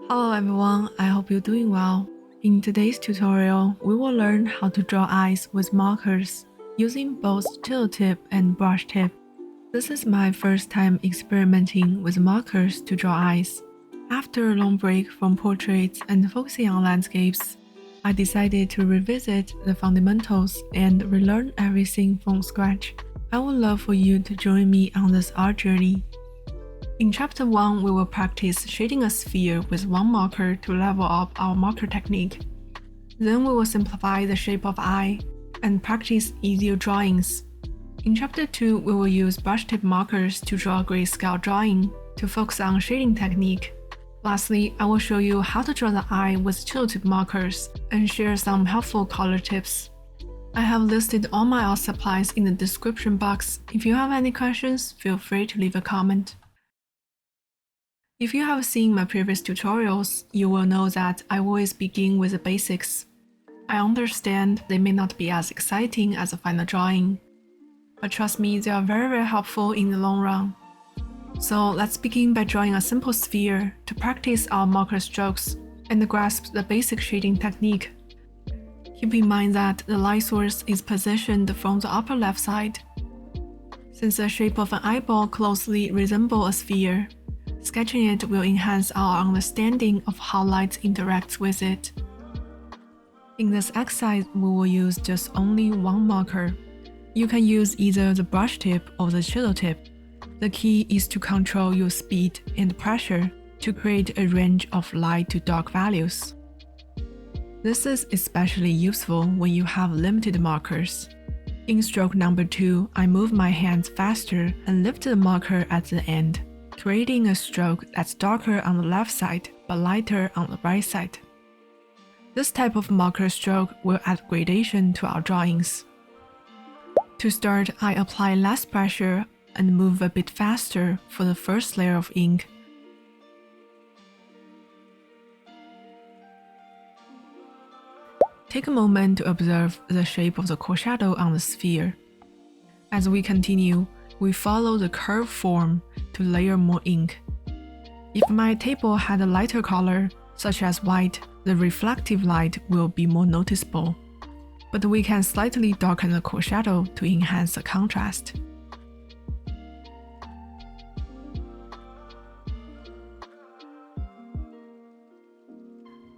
Hello everyone, I hope you're doing well. In today's tutorial, we will learn how to draw eyes with markers using both chisel tip and brush tip. This is my first time experimenting with markers to draw eyes. After a long break from portraits and focusing on landscapes, I decided to revisit the fundamentals and relearn everything from scratch. I would love for you to join me on this art journey. In Chapter 1, we will practice shading a sphere with one marker to level up our marker technique. Then we will simplify the shape of eye and practice easier drawings. In Chapter 2, we will use brush tip markers to draw a grayscale drawing to focus on shading technique. Lastly, I will show you how to draw the eye with chisel tip markers and share some helpful color tips. I have listed all my art supplies in the description box. If you have any questions, feel free to leave a comment. If you have seen my previous tutorials, you will know that I always begin with the basics. I understand they may not be as exciting as a final drawing, but trust me, they are very helpful in the long run. So let's begin by drawing a simple sphere to practice our marker strokes and grasp the basic shading technique. Keep in mind that the light source is positioned from the upper left side. Since the shape of an eyeball closely resembles a sphere, sketching it will enhance our understanding of how light interacts with it. In this exercise, we will use just only one marker. You can use either the brush tip or the chisel tip. The key is to control your speed and pressure to create a range of light to dark values. This is especially useful when you have limited markers. In stroke number 2, I move my hands faster and lift the marker at the end, creating a stroke that's darker on the left side but lighter on the right side. This type of marker stroke will add gradation to our drawings. To start, I apply less pressure and move a bit faster for the first layer of ink. Take a moment to observe the shape of the core shadow on the sphere. As we continue, we follow the curve form to layer more ink. If my table had a lighter color, such as white, the reflective light will be more noticeable. But we can slightly darken the core shadow to enhance the contrast.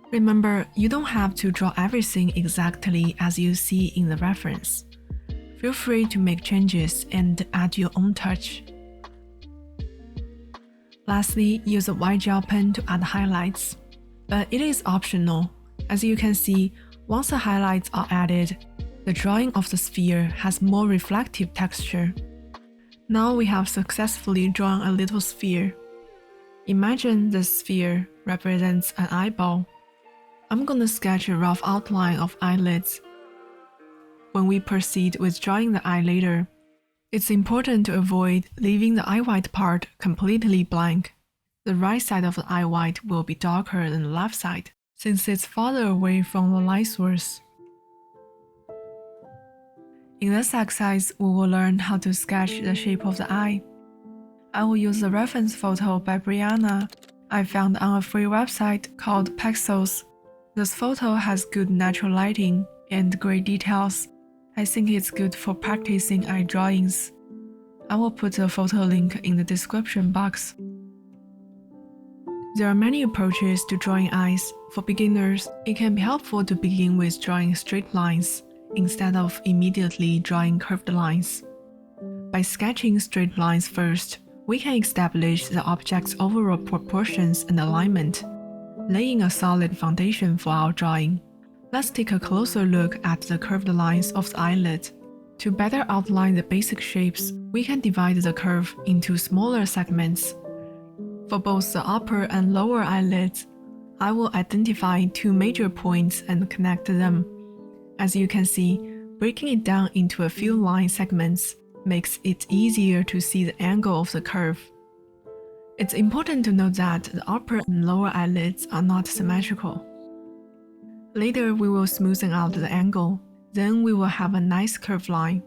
Remember, you don't have to draw everything exactly as you see in the reference. Feel free to make changes and add your own touch. Lastly, use a white gel pen to add highlights. But it is optional. As you can see, once the highlights are added, the drawing of the sphere has more reflective texture. Now we have successfully drawn a little sphere. Imagine this sphere represents an eyeball. I'm gonna sketch a rough outline of eyelids. When we proceed with drawing the eye later, it's important to avoid leaving the eye white part completely blank. The right side of the eye white will be darker than the left side, since it's farther away from the light source. In this exercise, we will learn how to sketch the shape of the eye. I will use the reference photo by Brianna I found on a free website called Pexels. This photo has good natural lighting and great details. I think it's good for practicing eye drawings. I will put the photo link in the description box. There are many approaches to drawing eyes. For beginners, it can be helpful to begin with drawing straight lines instead of immediately drawing curved lines. By sketching straight lines first, we can establish the object's overall proportions and alignment, laying a solid foundation for our drawing. Let's take a closer look at the curved lines of the eyelid. To better outline the basic shapes, we can divide the curve into smaller segments. For both the upper and lower eyelids, I will identify two major points and connect them. As you can see, breaking it down into a few line segments makes it easier to see the angle of the curve. It's important to note that the upper and lower eyelids are not symmetrical. Later, we will smoothen out the angle, then we will have a nice curved line.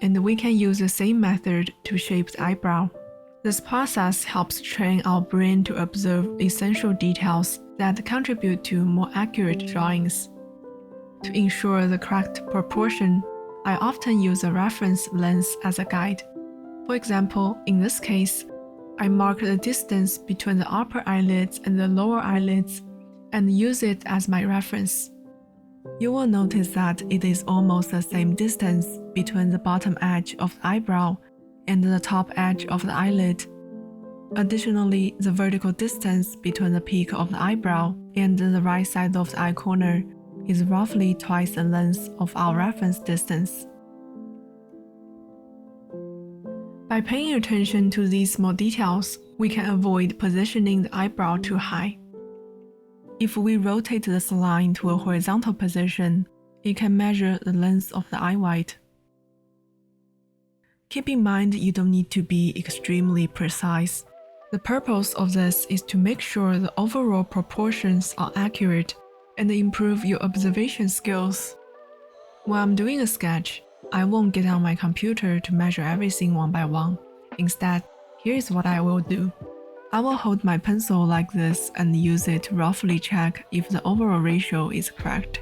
And we can use the same method to shape the eyebrow. This process helps train our brain to observe essential details that contribute to more accurate drawings. To ensure the correct proportion, I often use a reference lens as a guide. For example, in this case, I mark the distance between the upper eyelids and the lower eyelids and use it as my reference. You will notice that it is almost the same distance between the bottom edge of the eyebrow and the top edge of the eyelid. Additionally, the vertical distance between the peak of the eyebrow and the right side of the eye corner is roughly twice the length of our reference distance. By paying attention to these small details, we can avoid positioning the eyebrow too high. If we rotate this line to a horizontal position, it can measure the length of the eye white. Keep in mind you don't need to be extremely precise. The purpose of this is to make sure the overall proportions are accurate and improve your observation skills. When I'm doing a sketch, I won't get on my computer to measure everything one by one. Instead, here is what I will do. I will hold my pencil like this and use it to roughly check if the overall ratio is correct.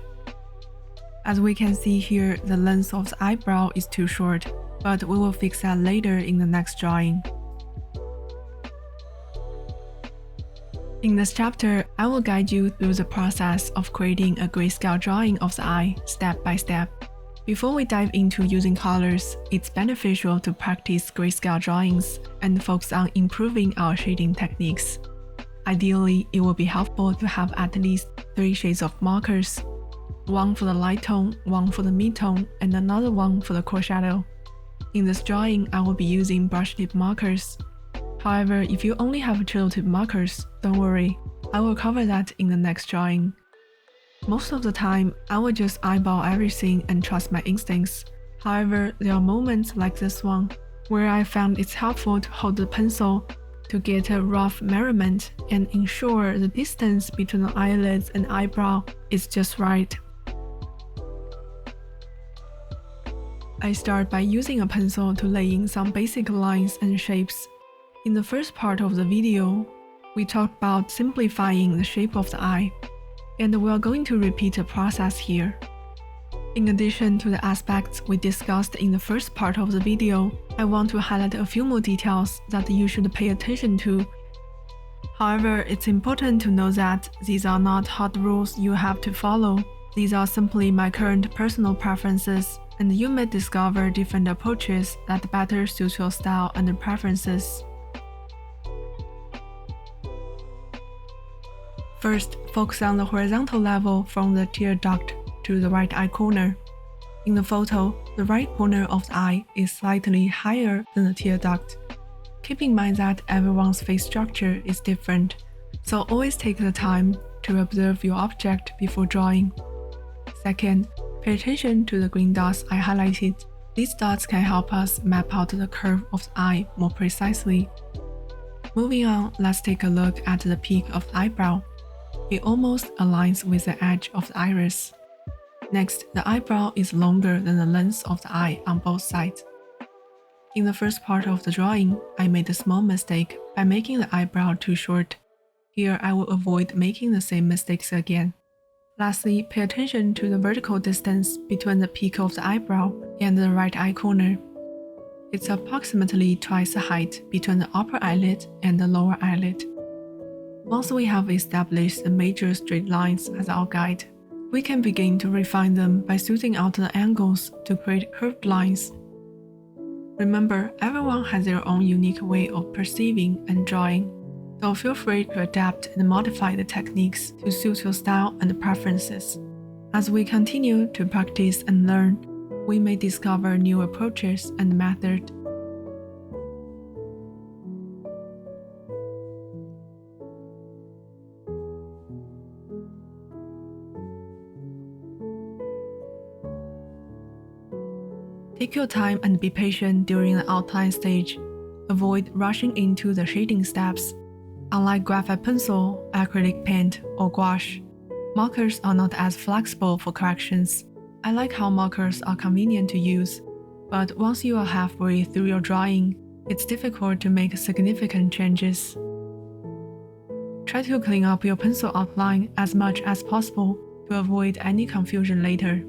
As we can see here, the length of the eyebrow is too short, but we will fix that later in the next drawing. In this chapter, I will guide you through the process of creating a grayscale drawing of the eye step by step. Before we dive into using colors, it's beneficial to practice grayscale drawings and focus on improving our shading techniques. Ideally, it will be helpful to have at least 3 shades of markers, one for the light tone, one for the mid-tone, and another one for the core shadow. In this drawing, I will be using brush tip markers. However, if you only have chisel tip markers, don't worry, I will cover that in the next drawing. Most of the time, I will just eyeball everything and trust my instincts. However, there are moments like this one, where I found it's helpful to hold the pencil to get a rough measurement and ensure the distance between the eyelids and eyebrow is just right. I start by using a pencil to lay in some basic lines and shapes. In the first part of the video, we talked about simplifying the shape of the eye, and we are going to repeat the process here. In addition to the aspects we discussed in the first part of the video, I want to highlight a few more details that you should pay attention to. However, it's important to know that these are not hard rules you have to follow. These are simply my current personal preferences, and you may discover different approaches that better suit your style and preferences. First, focus on the horizontal level from the tear duct to the right eye corner. In the photo, the right corner of the eye is slightly higher than the tear duct. Keep in mind that everyone's face structure is different, so always take the time to observe your object before drawing. Second, pay attention to the green dots I highlighted. These dots can help us map out the curve of the eye more precisely. Moving on, let's take a look at the peak of the eyebrow. It almost aligns with the edge of the iris. Next, the eyebrow is longer than the length of the eye on both sides. In the first part of the drawing, I made a small mistake by making the eyebrow too short. Here, I will avoid making the same mistakes again. Lastly, pay attention to the vertical distance between the peak of the eyebrow and the right eye corner. It's approximately twice the height between the upper eyelid and the lower eyelid. Once we have established the major straight lines as our guide, we can begin to refine them by smoothing out the angles to create curved lines. Remember, everyone has their own unique way of perceiving and drawing, so feel free to adapt and modify the techniques to suit your style and preferences. As we continue to practice and learn, we may discover new approaches and methods. Take your time and be patient during the outline stage. Avoid rushing into the shading steps. Unlike graphite pencil, acrylic paint, or gouache, markers are not as flexible for corrections. I like how markers are convenient to use, but once you are halfway through your drawing, it's difficult to make significant changes. Try to clean up your pencil outline as much as possible to avoid any confusion later.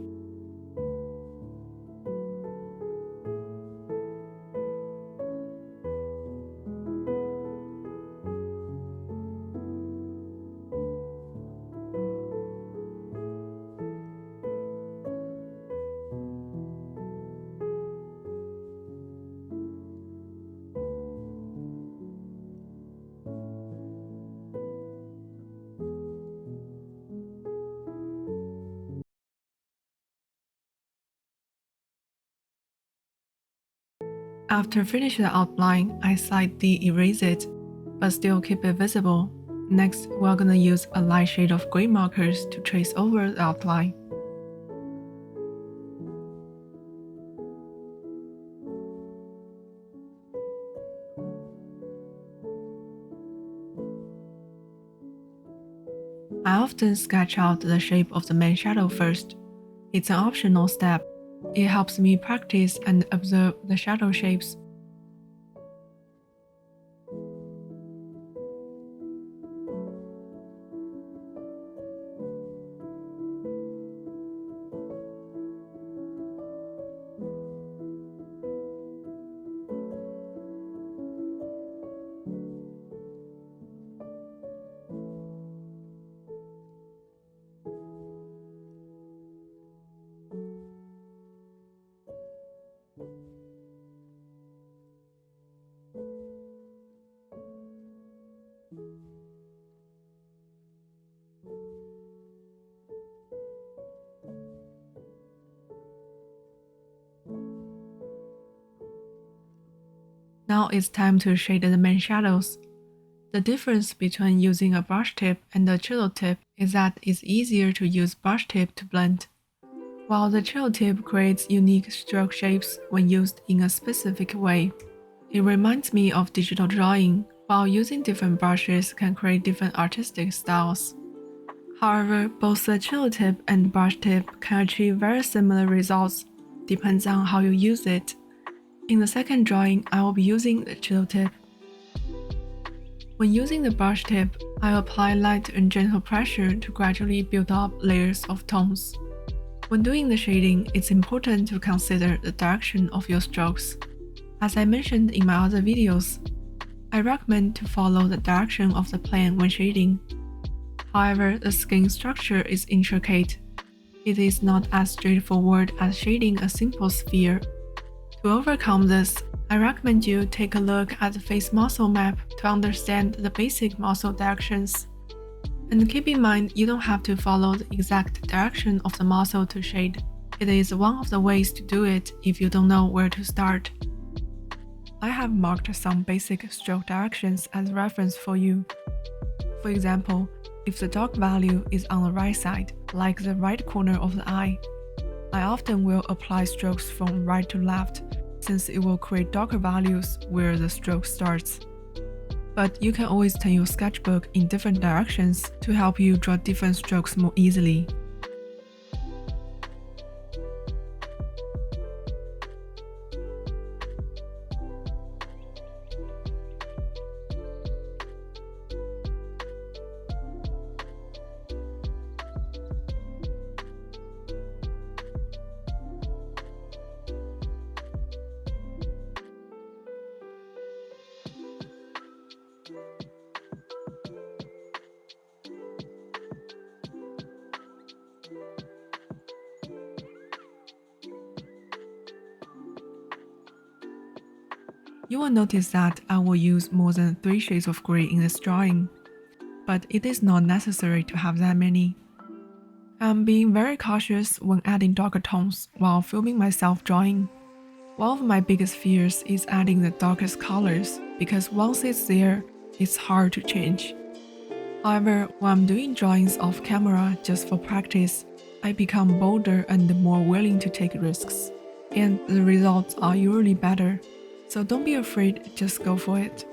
After finishing the outline, I slightly erase it, but still keep it visible. Next, we're gonna use a light shade of gray markers to trace over the outline. I often sketch out the shape of the main shadow first. It's an optional step. It helps me practice and observe the shadow shapes. Now it's time to shade the main shadows. The difference between using a brush tip and a chisel tip is that it's easier to use brush tip to blend, while the chisel tip creates unique stroke shapes when used in a specific way. It reminds me of digital drawing, while using different brushes can create different artistic styles. However, both the chisel tip and brush tip can achieve very similar results, depends on how you use it. In the second drawing, I will be using the chisel tip. When using the brush tip, I apply light and gentle pressure to gradually build up layers of tones. When doing the shading, it's important to consider the direction of your strokes. As I mentioned in my other videos, I recommend to follow the direction of the plane when shading. However, the skin structure is intricate. It is not as straightforward as shading a simple sphere. To overcome this, I recommend you take a look at the face muscle map to understand the basic muscle directions. And keep in mind, you don't have to follow the exact direction of the muscle to shade. It is one of the ways to do it if you don't know where to start. I have marked some basic stroke directions as reference for you. For example, if the dark value is on the right side, like the right corner of the eye, I often will apply strokes from right to left, since it will create darker values where the stroke starts. But you can always turn your sketchbook in different directions to help you draw different strokes more easily. You will notice that I will use more than 3 shades of gray in this drawing, but it is not necessary to have that many. I'm being very cautious when adding darker tones while filming myself drawing. One of my biggest fears is adding the darkest colors because once it's there, it's hard to change. However, when I'm doing drawings off camera just for practice, I become bolder and more willing to take risks, and the results are usually better. So don't be afraid, just go for it.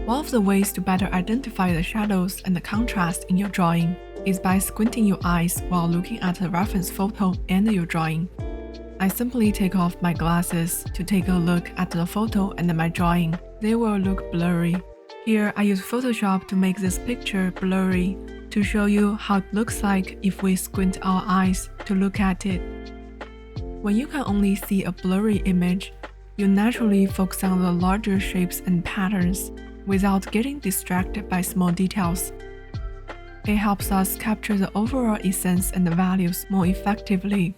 One of the ways to better identify the shadows and the contrast in your drawing is by squinting your eyes while looking at the reference photo and your drawing. I simply take off my glasses to take a look at the photo and my drawing. They will look blurry. Here I use Photoshop to make this picture blurry to show you how it looks like if we squint our eyes to look at it. When you can only see a blurry image, you naturally focus on the larger shapes and patterns without getting distracted by small details. It helps us capture the overall essence and the values more effectively.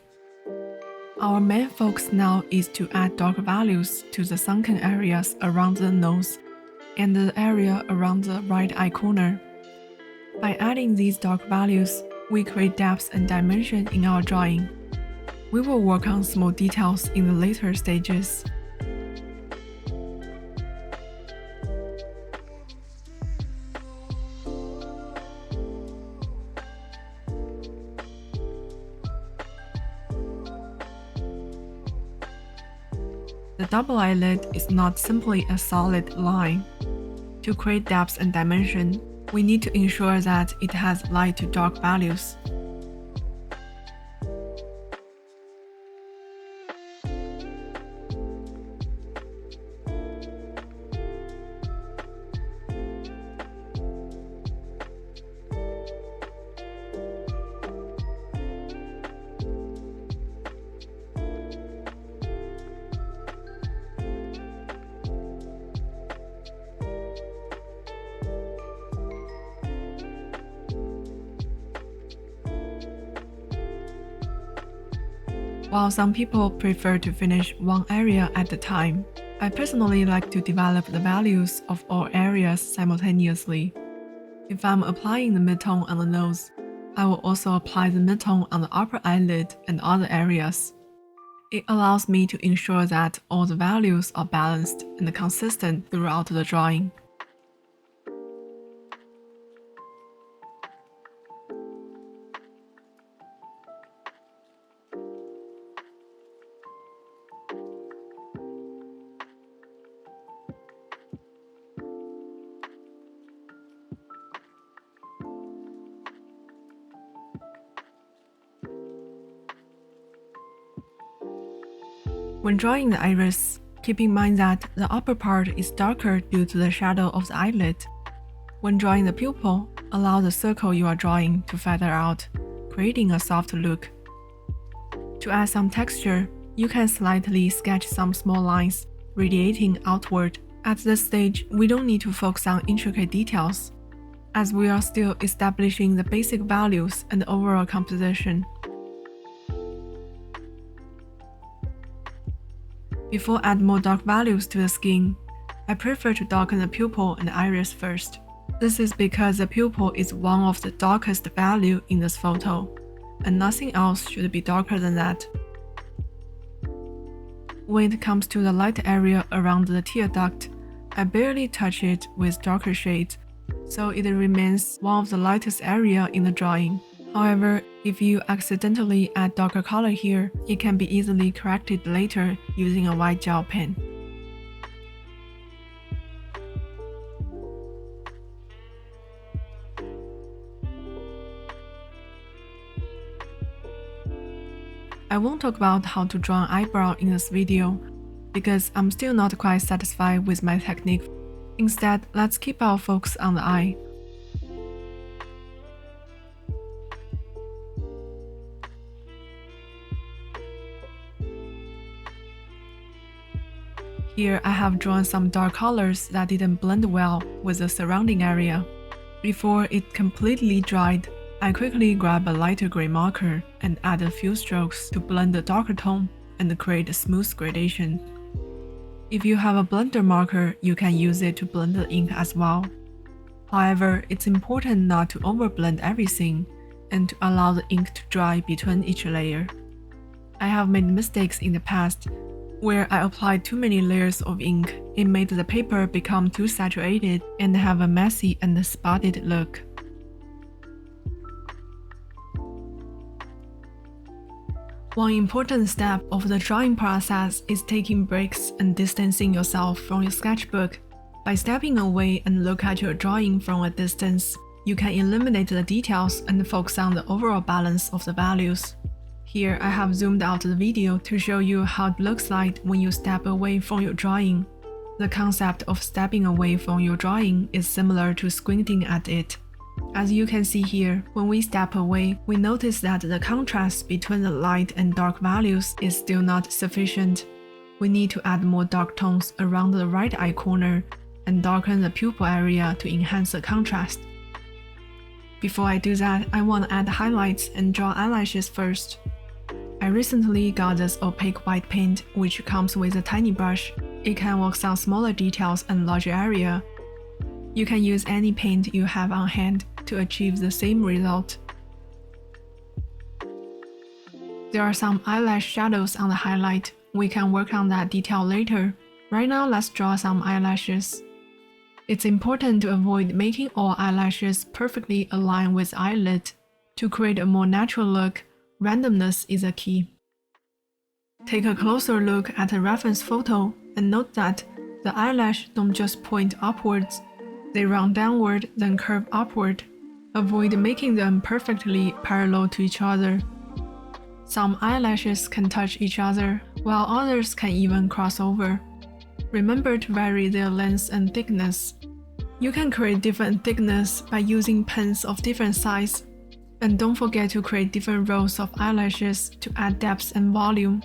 Our main focus now is to add dark values to the sunken areas around the nose and the area around the right eye corner. By adding these dark values, we create depth and dimension in our drawing. We will work on small details in the later stages. The double eyelid is not simply a solid line. To create depth and dimension, we need to ensure that it has light to dark values. While some people prefer to finish one area at a time, I personally like to develop the values of all areas simultaneously. If I'm applying the midtone on the nose, I will also apply the midtone on the upper eyelid and other areas. It allows me to ensure that all the values are balanced and consistent throughout the drawing. When drawing the iris, keep in mind that the upper part is darker due to the shadow of the eyelid. When drawing the pupil, allow the circle you are drawing to feather out, creating a soft look. To add some texture, you can slightly sketch some small lines, radiating outward. At this stage, we don't need to focus on intricate details, as we are still establishing the basic values and the overall composition. Before add more dark values to the skin, I prefer to darken the pupil and the iris first. This is because the pupil is one of the darkest value in this photo, and nothing else should be darker than that. When it comes to the light area around the tear duct, I barely touch it with darker shades, so it remains one of the lightest area in the drawing. However, if you accidentally add darker color here, it can be easily corrected later using a white gel pen. I won't talk about how to draw an eyebrow in this video, because I'm still not quite satisfied with my technique. Instead, let's keep our focus on the eye. Here I have drawn some dark colors that didn't blend well with the surrounding area. Before it completely dried, I quickly grab a lighter gray marker and add a few strokes to blend the darker tone and create a smooth gradation. If you have a blender marker, you can use it to blend the ink as well. However, it's important not to overblend everything and to allow the ink to dry between each layer. I have made mistakes in the past where I applied too many layers of ink. It made the paper become too saturated and have a messy and spotted look. One important step of the drawing process is taking breaks and distancing yourself from your sketchbook. By stepping away and look at your drawing from a distance, you can eliminate the details and focus on the overall balance of the values. Here I have zoomed out the video to show you how it looks like when you step away from your drawing. The concept of stepping away from your drawing is similar to squinting at it. As you can see here, when we step away, we notice that the contrast between the light and dark values is still not sufficient. We need to add more dark tones around the right eye corner and darken the pupil area to enhance the contrast. Before I do that, I want to add highlights and draw eyelashes first. I recently got this opaque white paint which comes with a tiny brush. It can work on smaller details and larger area. You can use any paint you have on hand to achieve the same result. There are some eyelash shadows on the highlight. We can work on that detail later. Right now, let's draw some eyelashes. It's important to avoid making all eyelashes perfectly align with the eyelid. To create a more natural look, randomness is a key. Take a closer look at a reference photo and note that the eyelash don't just point upwards. They run downward then curve upward. Avoid making them perfectly parallel to each other. Some eyelashes can touch each other, while others can even cross over. Remember to vary their length and thickness. You can create different thickness by using pens of different size. And don't forget to create different rows of eyelashes to add depth and volume.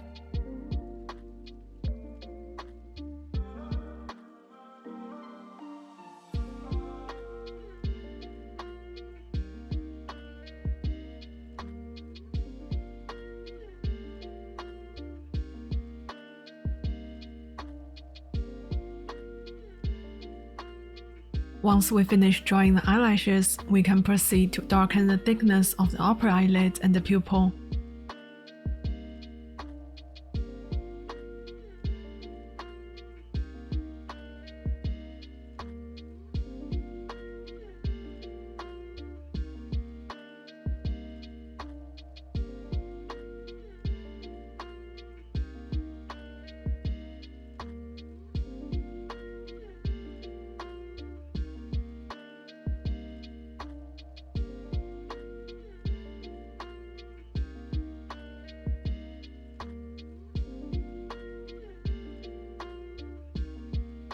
Once we finish drawing the eyelashes, we can proceed to darken the thickness of the upper eyelid and the pupil.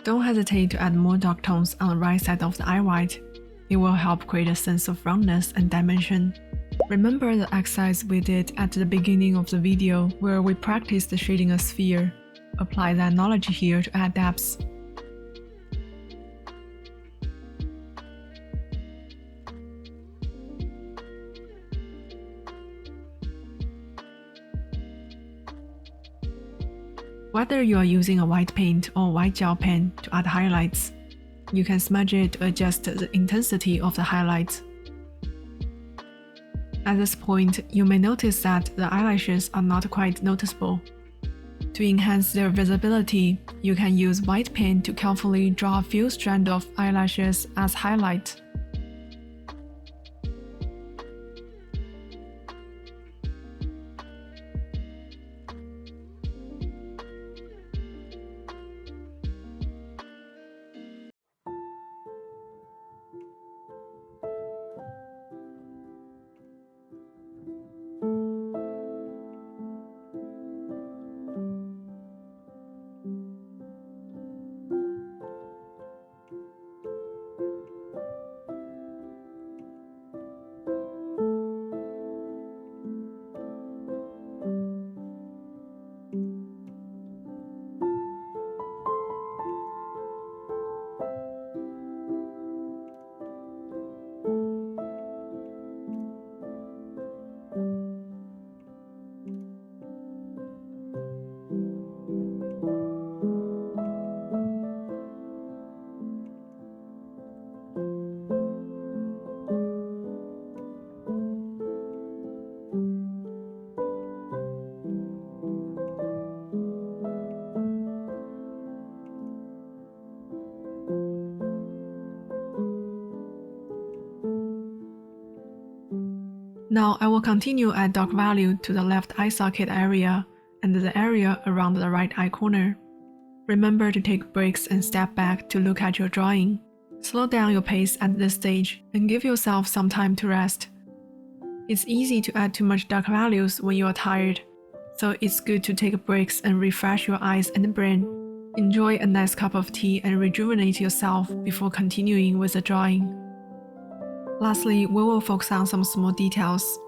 Don't hesitate to add more dark tones on the right side of the eye white. It will help create a sense of roundness and dimension. Remember the exercise we did at the beginning of the video where we practiced shading a sphere. Apply that knowledge here to add depth. Whether you are using a white paint or white gel pen to add highlights, you can smudge it to adjust the intensity of the highlights. At this point, you may notice that the eyelashes are not quite noticeable. To enhance their visibility, you can use white paint to carefully draw a few strands of eyelashes as highlight. Now I will continue add dark value to the left eye socket area and the area around the right eye corner. Remember to take breaks and step back to look at your drawing. Slow down your pace at this stage and give yourself some time to rest. It's easy to add too much dark values when you are tired, so it's good to take breaks and refresh your eyes and brain. Enjoy a nice cup of tea and rejuvenate yourself before continuing with the drawing. Lastly, we will focus on some small details.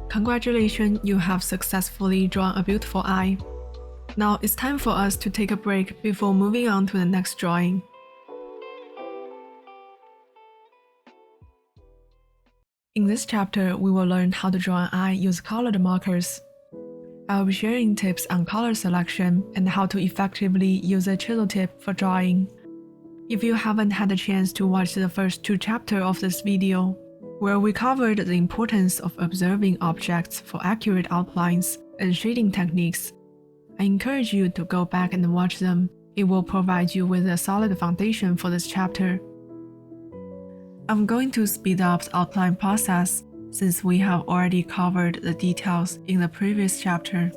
Congratulations, you have successfully drawn a beautiful eye. Now it's time for us to take a break before moving on to the next drawing. In this chapter, we will learn how to draw an eye using colored markers. I'll be sharing tips on color selection and how to effectively use a chisel tip for drawing. If you haven't had a chance to watch the first 2 chapters of this video, where we covered the importance of observing objects for accurate outlines and shading techniques, I encourage you to go back and watch them. It will provide you with a solid foundation for this chapter. I'm going to speed up the outline process since we have already covered the details in the previous chapter.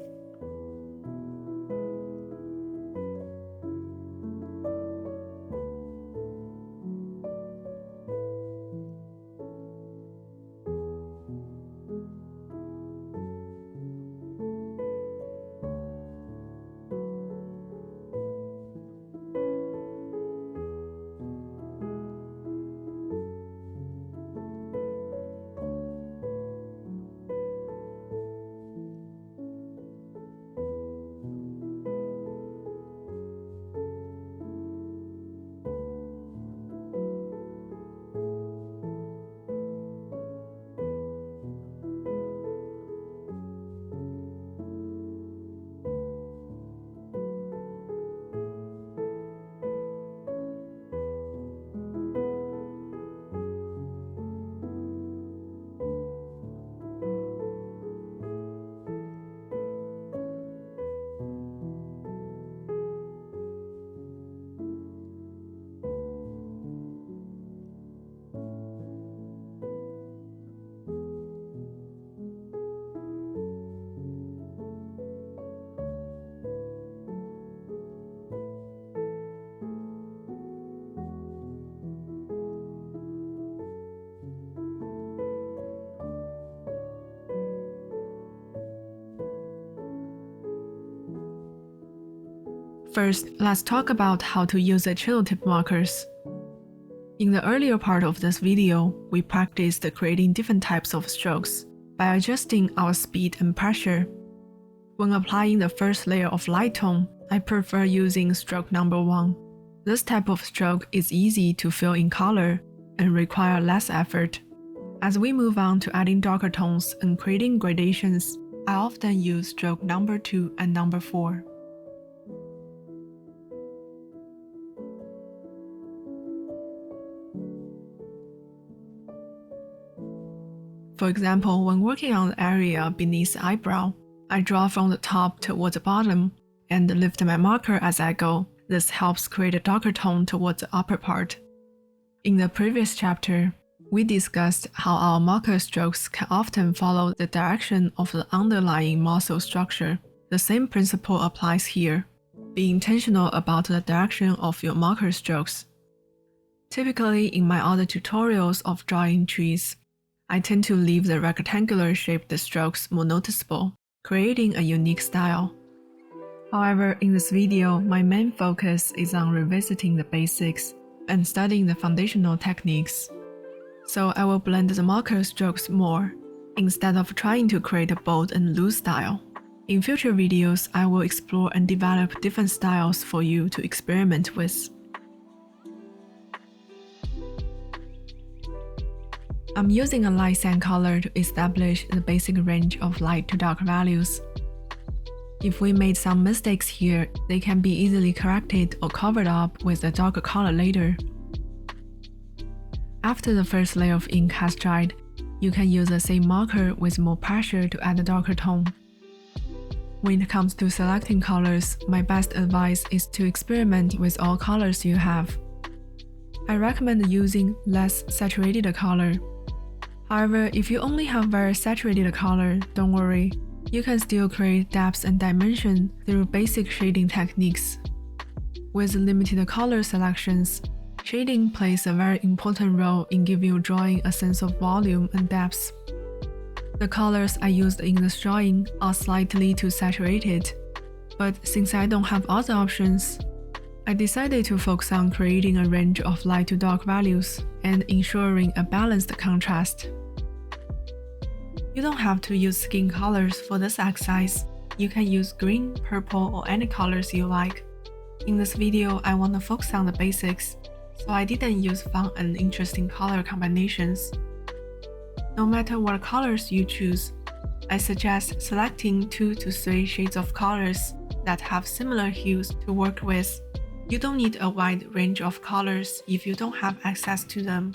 First, let's talk about how to use the chisel tip markers. In the earlier part of this video, we practiced creating different types of strokes by adjusting our speed and pressure. When applying the first layer of light tone, I prefer using stroke number 1. This type of stroke is easy to fill in color and require less effort. As we move on to adding darker tones and creating gradations, I often use stroke number 2 and number 4. For example, when working on the area beneath the eyebrow, I draw from the top towards the bottom and lift my marker as I go. This helps create a darker tone towards the upper part. In the previous chapter, we discussed how our marker strokes can often follow the direction of the underlying muscle structure. The same principle applies here. Be intentional about the direction of your marker strokes. Typically, in my other tutorials of drawing trees, I tend to leave the rectangular-shaped strokes more noticeable, creating a unique style. However, in this video, my main focus is on revisiting the basics and studying the foundational techniques. So I will blend the marker strokes more, instead of trying to create a bold and loose style. In future videos, I will explore and develop different styles for you to experiment with. I'm using a light sand color to establish the basic range of light to dark values. If we made some mistakes here, they can be easily corrected or covered up with a darker color later. After the first layer of ink has dried, you can use the same marker with more pressure to add a darker tone. When it comes to selecting colors, my best advice is to experiment with all colors you have. I recommend using less saturated color. However, if you only have very saturated color, don't worry. You can still create depth and dimension through basic shading techniques. With limited color selections, shading plays a very important role in giving your drawing a sense of volume and depth. The colors I used in this drawing are slightly too saturated, but since I don't have other options, I decided to focus on creating a range of light to dark values and ensuring a balanced contrast. You don't have to use skin colors for this exercise. You can use green, purple, or any colors you like. In this video, I want to focus on the basics, so I didn't use fun and interesting color combinations. No matter what colors you choose, I suggest selecting 2 to 3 shades of colors that have similar hues to work with. You don't need a wide range of colors if you don't have access to them.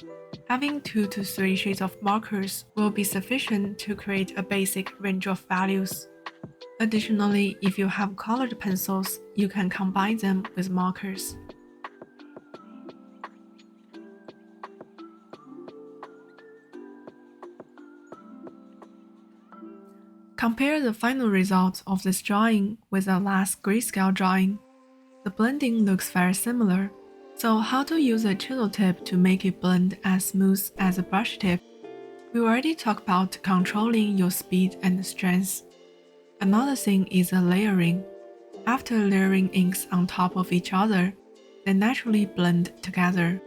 Having 2 to 3 shades of markers will be sufficient to create a basic range of values. Additionally, if you have colored pencils, you can combine them with markers. Compare the final result of this drawing with the last grayscale drawing. The blending looks very similar. So how to use a chisel tip to make it blend as smooth as a brush tip? We already talked about controlling your speed and strength. Another thing is the layering. After layering inks on top of each other, they naturally blend together.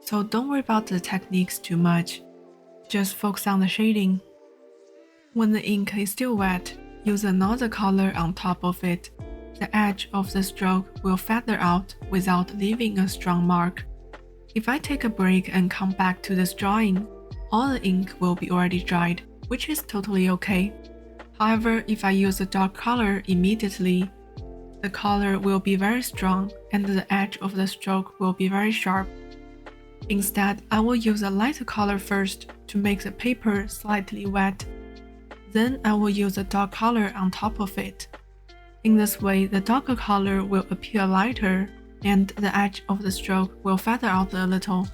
So don't worry about the techniques too much. Just focus on the shading. When the ink is still wet, use another color on top of it. The edge of the stroke will feather out without leaving a strong mark. If I take a break and come back to this drawing, all the ink will be already dried, which is totally okay. However, if I use a dark color immediately, the color will be very strong and the edge of the stroke will be very sharp. Instead, I will use a lighter color first to make the paper slightly wet. Then I will use a dark color on top of it. In this way, the darker color will appear lighter and the edge of the stroke will feather out a little.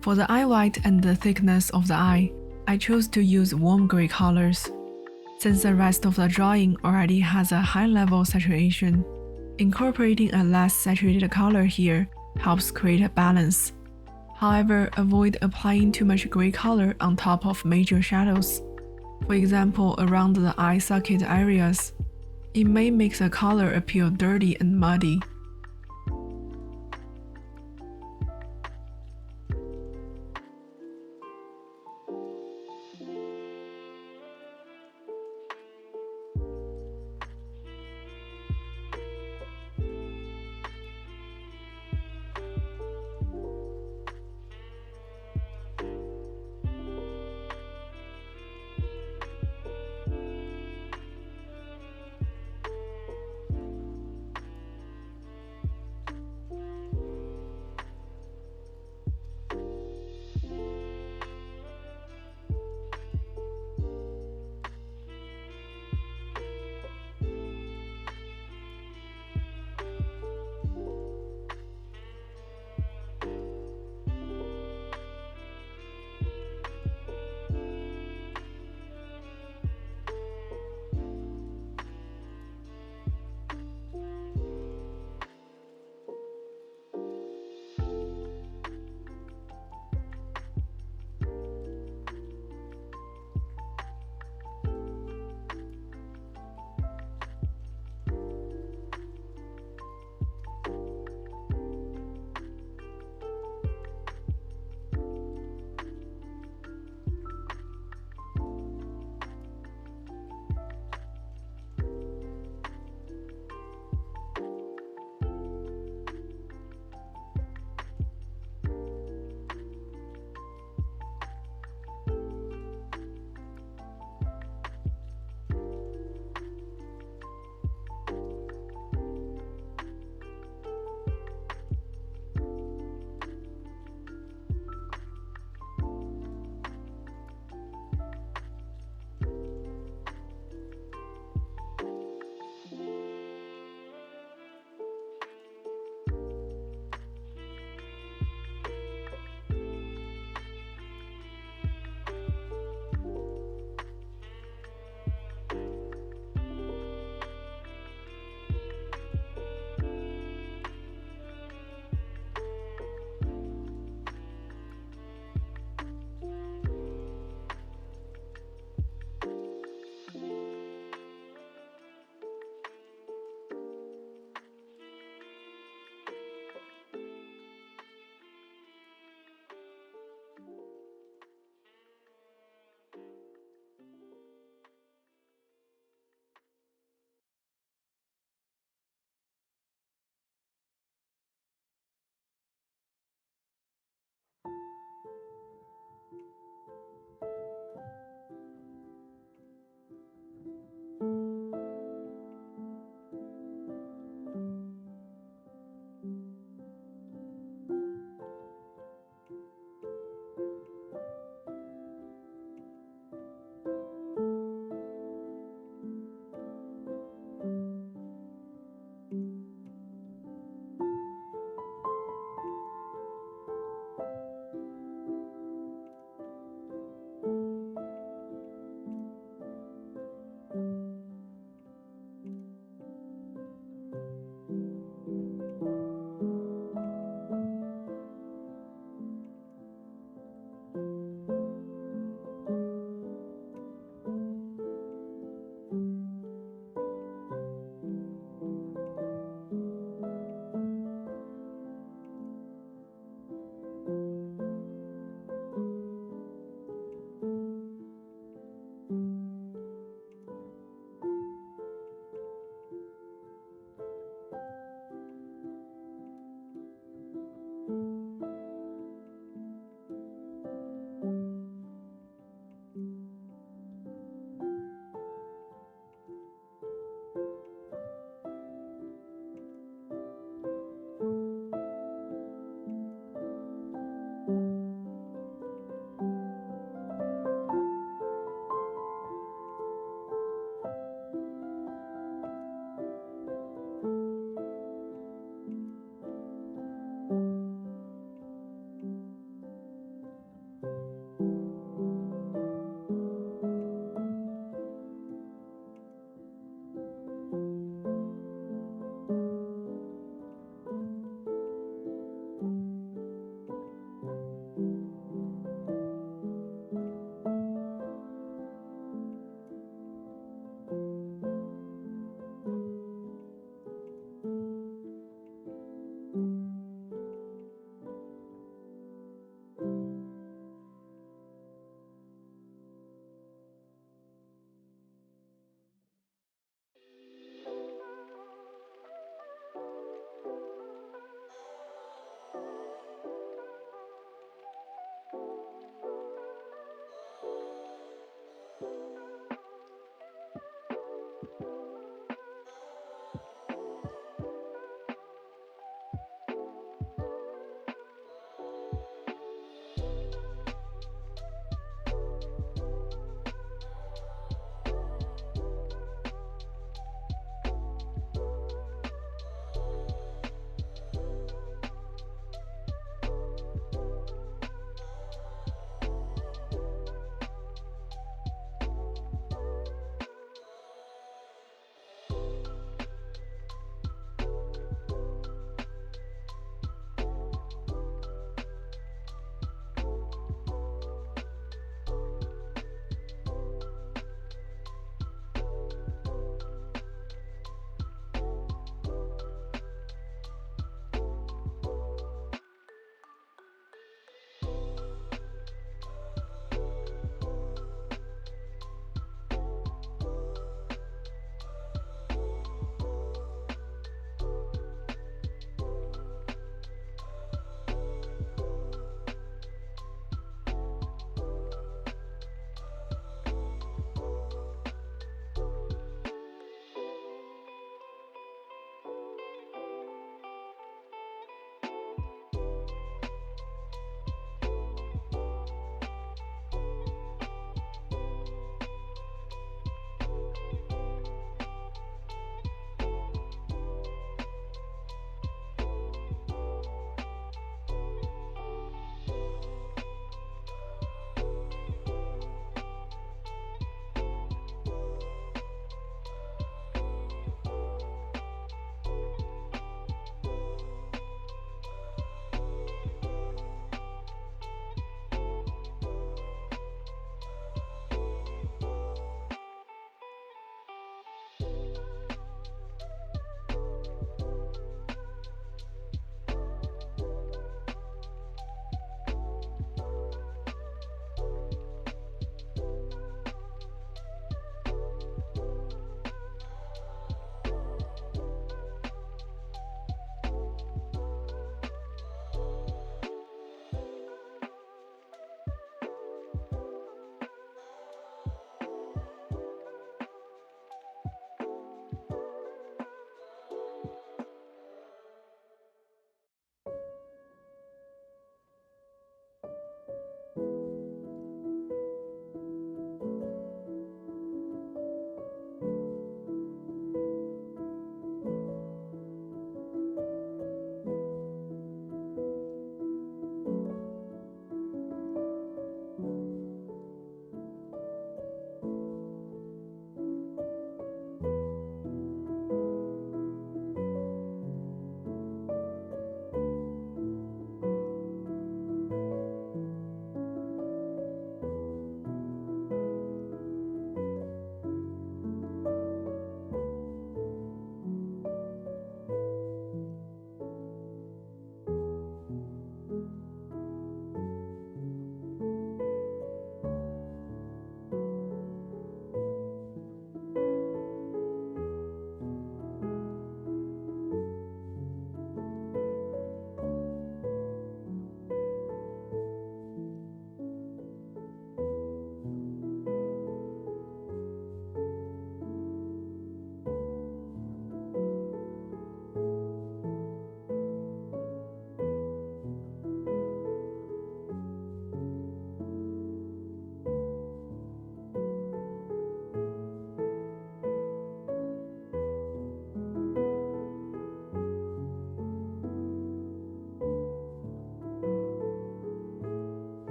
For the eye white and the thickness of the eye, I chose to use warm gray colors. Since the rest of the drawing already has a high level saturation, incorporating a less saturated color here helps create a balance. However, avoid applying too much gray color on top of major shadows. For example, around the eye socket areas, it may make the color appear dirty and muddy.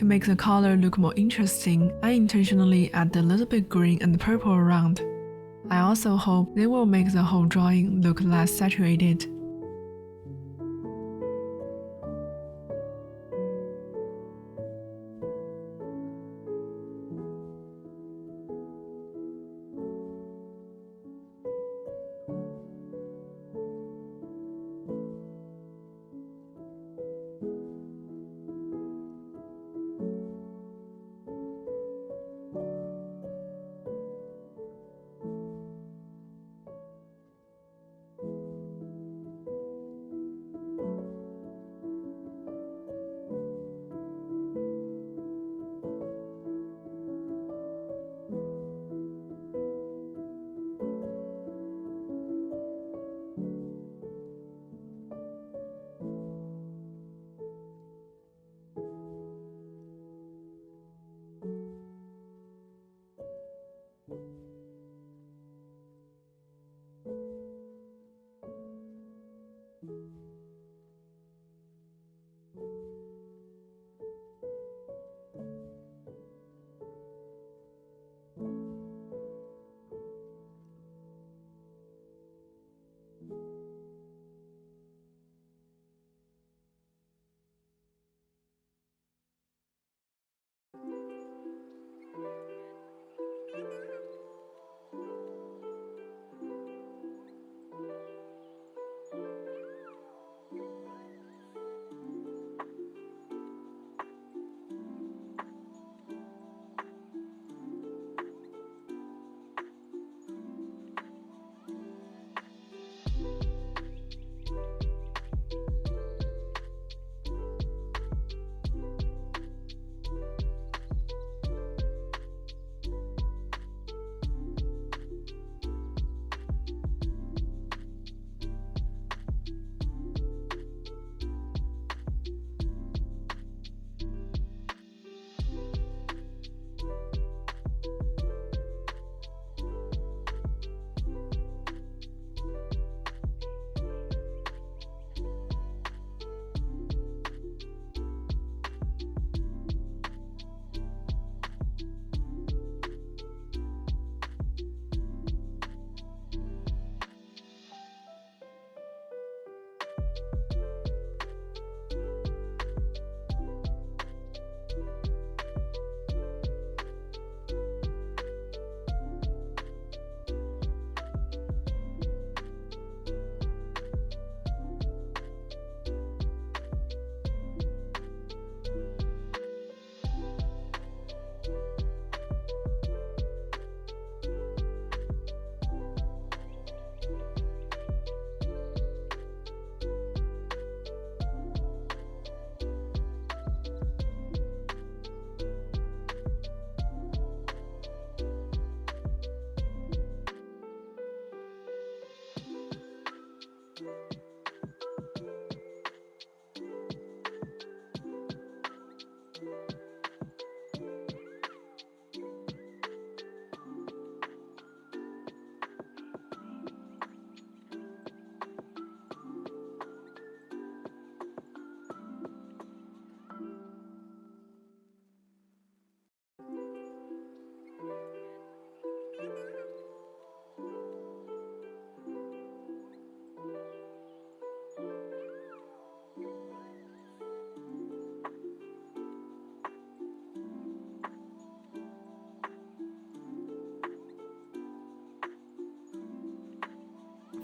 To make the color look more interesting, I intentionally add a little bit green and purple around. I also hope they will make the whole drawing look less saturated.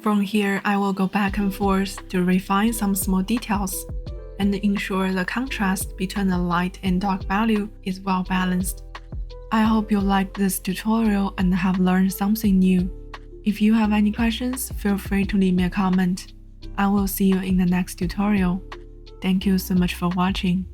From here, I will go back and forth to refine some small details and ensure the contrast between the light and dark value is well balanced. I hope you liked this tutorial and have learned something new. If you have any questions, feel free to leave me a comment. I will see you in the next tutorial. Thank you so much for watching.